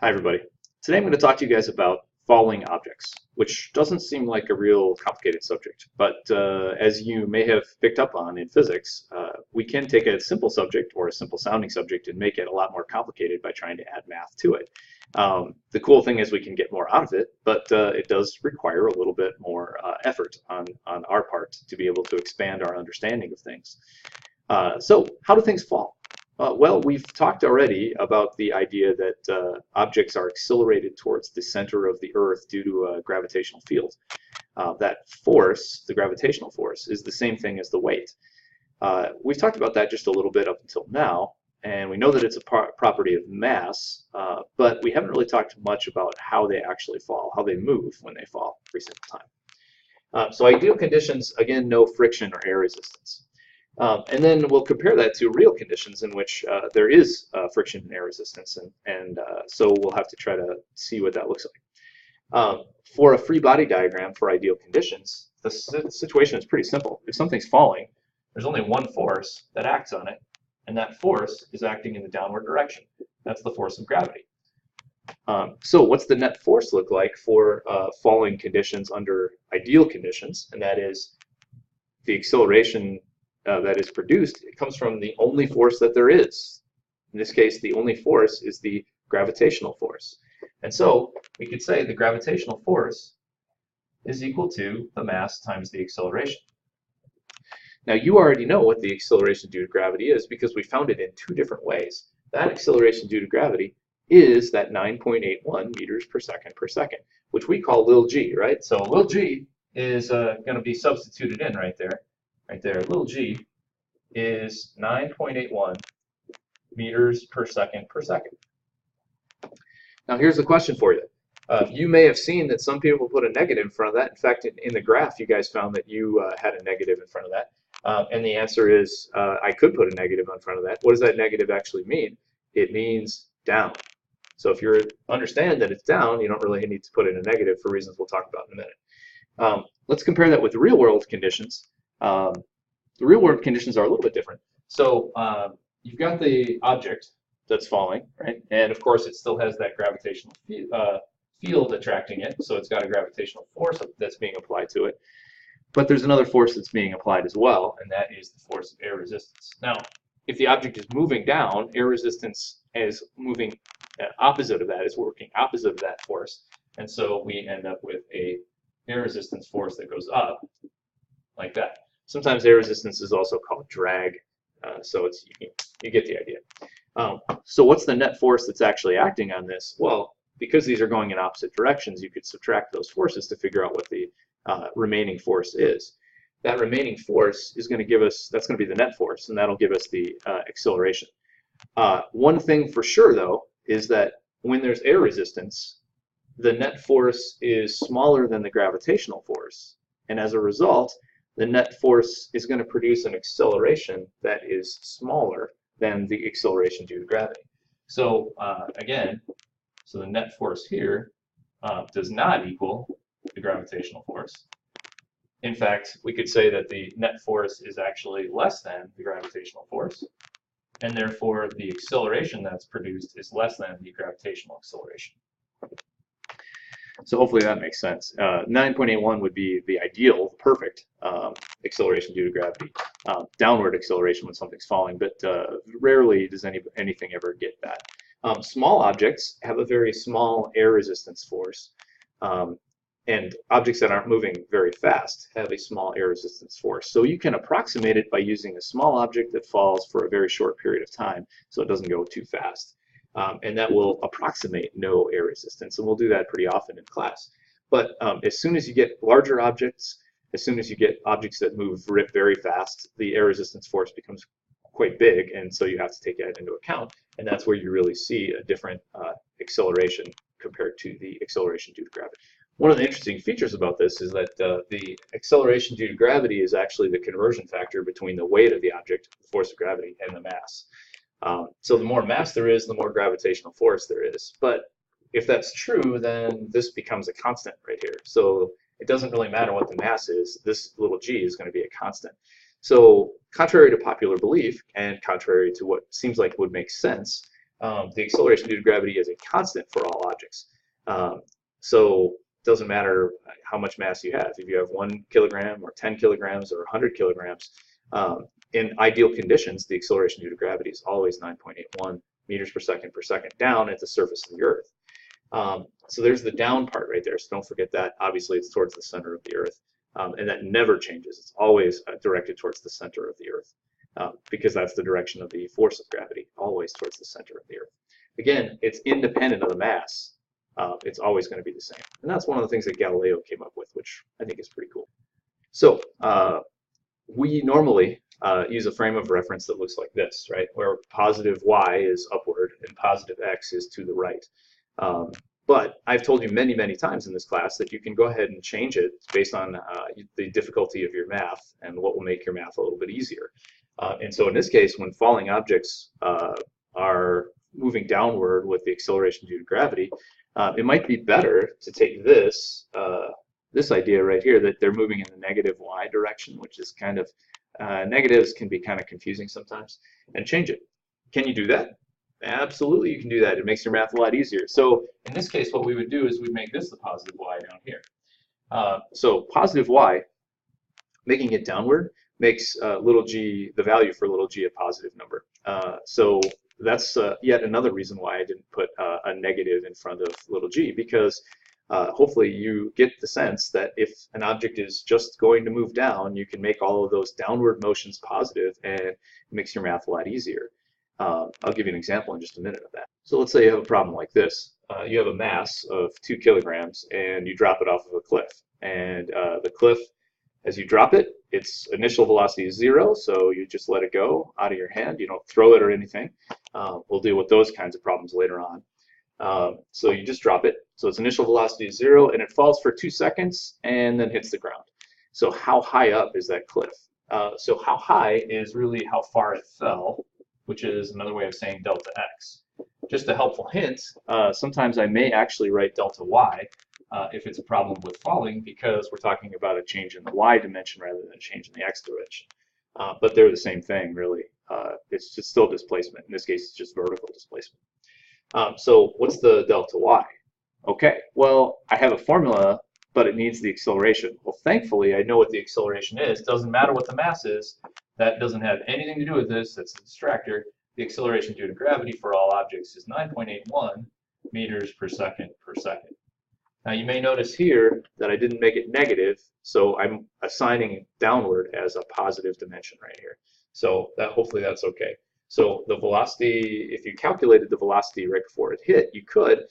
Hi, everybody. Today I'm going to talk to you guys about falling objects, which doesn't seem like a real complicated subject. But as you may have picked up on in physics, we can take a simple subject or a simple sounding subject and make it a lot more complicated by trying to add math to it. The cool thing is we can get more out of it, but it does require a little bit more effort on our part to be able to expand our understanding of things. So how do things fall? Well, we've talked already about the idea that objects are accelerated towards the center of the Earth due to a gravitational field. That force, the gravitational force, is the same thing as the weight. We've talked about that just a little bit up until now, and we know that it's a property of mass, but we haven't really talked much about how they actually fall, how they move when they fall every single time. So ideal conditions, again, no friction or air resistance. And then we'll compare that to real conditions in which there is friction and air resistance, and so we'll have to try to see what that looks like. For a free body diagram for ideal conditions, the situation is pretty simple. If something's falling, there's only one force that acts on it, and that force is acting in the downward direction. That's the force of gravity. So what's the net force look like for falling conditions under ideal conditions? And that is the acceleration that is produced. It comes from the only force that there is. In this case, the only force is the gravitational force. And so we could say the gravitational force is equal to the mass times the acceleration. Now you already know what the acceleration due to gravity is because we found it in two different ways. That acceleration due to gravity is that 9.81 meters per second, which we call little g, right? So little g is going to be substituted in right there. Right there, little g is 9.81 meters per second. Now here's the question for you. You may have seen that some people put a negative in front of that. In fact, in the graph, you guys found that you had a negative in front of that. And the answer is I could put a negative in front of that. What does that negative actually mean? It means down. So if you understand that it's down, you don't really need to put in a negative for reasons we'll talk about in a minute. Let's compare that with real-world conditions. The real-world conditions are a little bit different. So you've got the object that's falling, right? And of course, it still has that gravitational field attracting it. So it's got a gravitational force that's being applied to it. But there's another force that's being applied as well, and that is the force of air resistance. Now, if the object is moving down, air resistance is moving opposite of that, is working opposite of that force. And so we end up with a air resistance force that goes up like that. Sometimes air resistance is also called drag, so it's you get the idea. So what's the net force that's actually acting on this? Well, because these are going in opposite directions, you could subtract those forces to figure out what the remaining force is. That remaining force is going to give us, that's going to be the net force, and that'll give us the acceleration. One thing for sure, though, is that when there's air resistance, the net force is smaller than the gravitational force, and as a result, the net force is going to produce an acceleration that is smaller than the acceleration due to gravity. So again, so the net force here does not equal the gravitational force. In fact, we could say that the net force is actually less than the gravitational force, and therefore the acceleration that's produced is less than the gravitational acceleration. So hopefully that makes sense. 9.81 would be the ideal, perfect acceleration due to gravity. Downward acceleration when something's falling, but rarely does anything ever get that. Small objects have a very small air resistance force, and objects that aren't moving very fast have a small air resistance force. So you can approximate it by using a small object that falls for a very short period of time so it doesn't go too fast. And that will approximate no air resistance, and we'll do that pretty often in class. But as soon as you get larger objects, as soon as you get objects that move very fast, the air resistance force becomes quite big, and so you have to take that into account, and that's where you really see a different acceleration compared to the acceleration due to gravity. One of the interesting features about this is that the acceleration due to gravity is actually the conversion factor between the weight of the object, the force of gravity, and the mass. So the more mass there is, the more gravitational force there is. But if that's true, then this becomes a constant right here. So it doesn't really matter what the mass is. This little g is going to be a constant. So contrary to popular belief, and contrary to what seems like would make sense, the acceleration due to gravity is a constant for all objects. So it doesn't matter how much mass you have. If you have 1 kilogram or 10 kilograms or 100 kilograms, in ideal conditions, the acceleration due to gravity is always 9.81 meters per second down at the surface of the Earth. So there's the down part right there. So don't forget that. Obviously, it's towards the center of the Earth. And that never changes. It's always directed towards the center of the Earth because that's the direction of the force of gravity, always towards the center of the Earth. Again, it's independent of the mass. It's always going to be the same. And that's one of the things that Galileo came up with, which I think is pretty cool. So we normally use a frame of reference that looks like this, right? Where positive y is upward and positive x is to the right. But I've told you many, many times in this class that you can go ahead and change it based on the difficulty of your math and what will make your math a little bit easier. And so in this case, when falling objects are moving downward with the acceleration due to gravity, it might be better to take this this idea right here that they're moving in the negative y direction, which is kind of negatives can be kind of confusing sometimes, and change it. Can you do that? Absolutely, you can do that. It makes your math a lot easier. So in this case, what we would do is we'd make this the positive y down here. So positive y, making it downward, makes little g, the value for little g, a positive number. So that's yet another reason why I didn't put a negative in front of little g, because hopefully you get the sense that if an object is just going to move down, you can make all of those downward motions positive, and it makes your math a lot easier. I'll give you an example in just a minute of that. So let's say you have a problem like this. You have a mass of 2 kilograms and you drop it off of a cliff. And the cliff, as you drop it, its initial velocity is 0, so you just let it go out of your hand. You don't throw it or anything. We'll deal with those kinds of problems later on. So you just drop it. So its initial velocity is 0, and it falls for 2 seconds and then hits the ground. So how high up is that cliff? So how high is really how far it fell, which is another way of saying delta x. Just a helpful hint, sometimes I may actually write delta y if it's a problem with falling, because we're talking about a change in the y dimension rather than a change in the x direction. But they're the same thing, really. It's just still displacement. In this case, it's just vertical displacement. So what's the delta y? Okay, well, I have a formula, but it needs the acceleration. Well, thankfully, I know what the acceleration is. It doesn't matter what the mass is. That doesn't have anything to do with this. That's a distractor. The acceleration due to gravity for all objects is 9.81 meters per second per second. Now, you may notice here that I didn't make it negative, so I'm assigning downward as a positive dimension right here. So hopefully that's okay. So the velocity, if you calculated the velocity right before it hit, you could.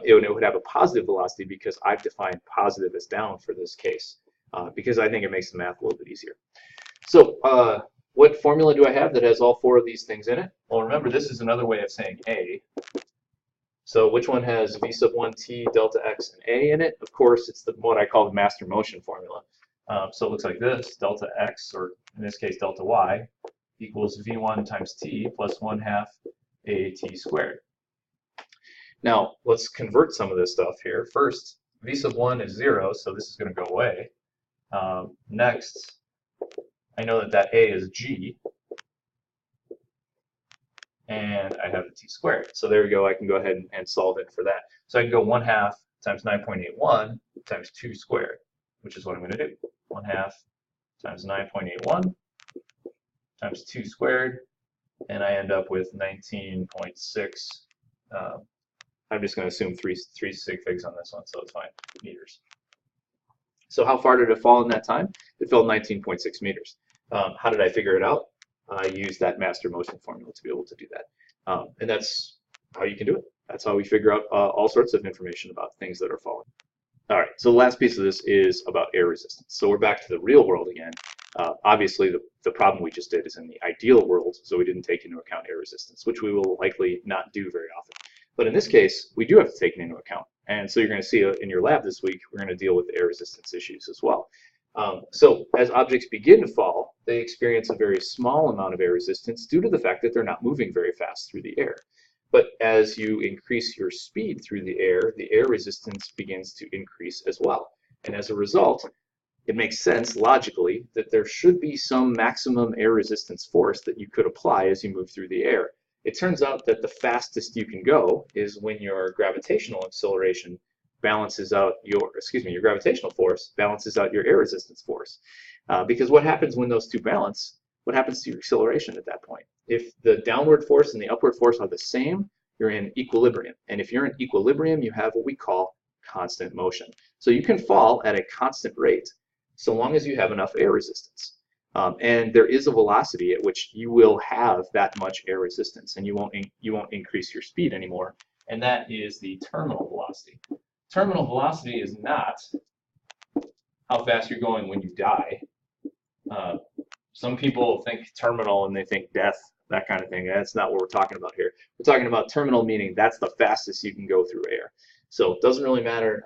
It would have a positive velocity because I've defined positive as down for this case, because I think it makes the math a little bit easier. So what formula do I have that has all 4 of these things in it? Well, remember, this is another way of saying A. So which one has v sub 1t delta x and a in it? Of course, it's what I call the master motion formula. So it looks like this: delta x, or in this case delta y, equals v1 times t plus 1/2 at squared. Now, let's convert some of this stuff here. First, v sub 1 is 0, so this is going to go away. Next, I know that a is g, and I have the t squared. So there we go. I can go ahead and solve it for that. So I can go 1/2 times 9.81 times 2 squared, which is what I'm going to do. 1/2 times 9.81 times 2 squared, and I end up with 19.6. I'm just going to assume three sig figs on this one, so it's fine, meters. So how far did it fall in that time? It fell 19.6 meters. How did I figure it out? I used that master motion formula to be able to do that. And that's how you can do it. That's how we figure out all sorts of information about things that are falling. All right, so the last piece of this is about air resistance. So we're back to the real world again. Obviously, the problem we just did is in the ideal world, so we didn't take into account air resistance, which we will likely not do very often. But in this case, we do have to take it into account. And so you're going to see in your lab this week, we're going to deal with air resistance issues as well. So as objects begin to fall, they experience a very small amount of air resistance due to the fact that they're not moving very fast through the air. But as you increase your speed through the air resistance begins to increase as well. And as a result, it makes sense logically that there should be some maximum air resistance force that you could apply as you move through the air. It turns out that the fastest you can go is when your gravitational acceleration balances out your gravitational force balances out your air resistance force. Because what happens when those two balance? What happens to your acceleration at that point? If the downward force and the upward force are the same, you're in equilibrium. And if you're in equilibrium, you have what we call constant motion. So you can fall at a constant rate so long as you have enough air resistance. And there is a velocity at which you will have that much air resistance, and you won't increase your speed anymore. And that is the terminal velocity. Terminal velocity is not how fast you're going when you die. Some people think terminal and they think death, that kind of thing. That's not what we're talking about here. We're talking about terminal, meaning that's the fastest you can go through air. So it doesn't really matter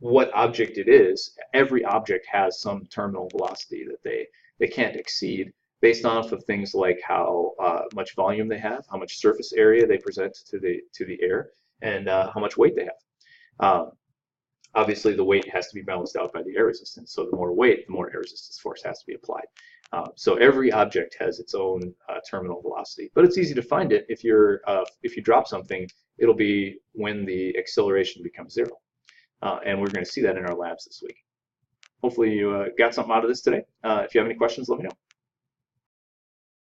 what object it is. Every object has some terminal velocity that they can't exceed based off of things like how much volume they have, how much surface area they present to the air, and how much weight they have. Obviously, the weight has to be balanced out by the air resistance. So the more weight, the more air resistance force has to be applied. So every object has its own terminal velocity, but it's easy to find it. If you drop something, it'll be when the acceleration becomes zero. And we're going to see that in our labs this week. Hopefully you got something out of this today. If you have any questions, let me know.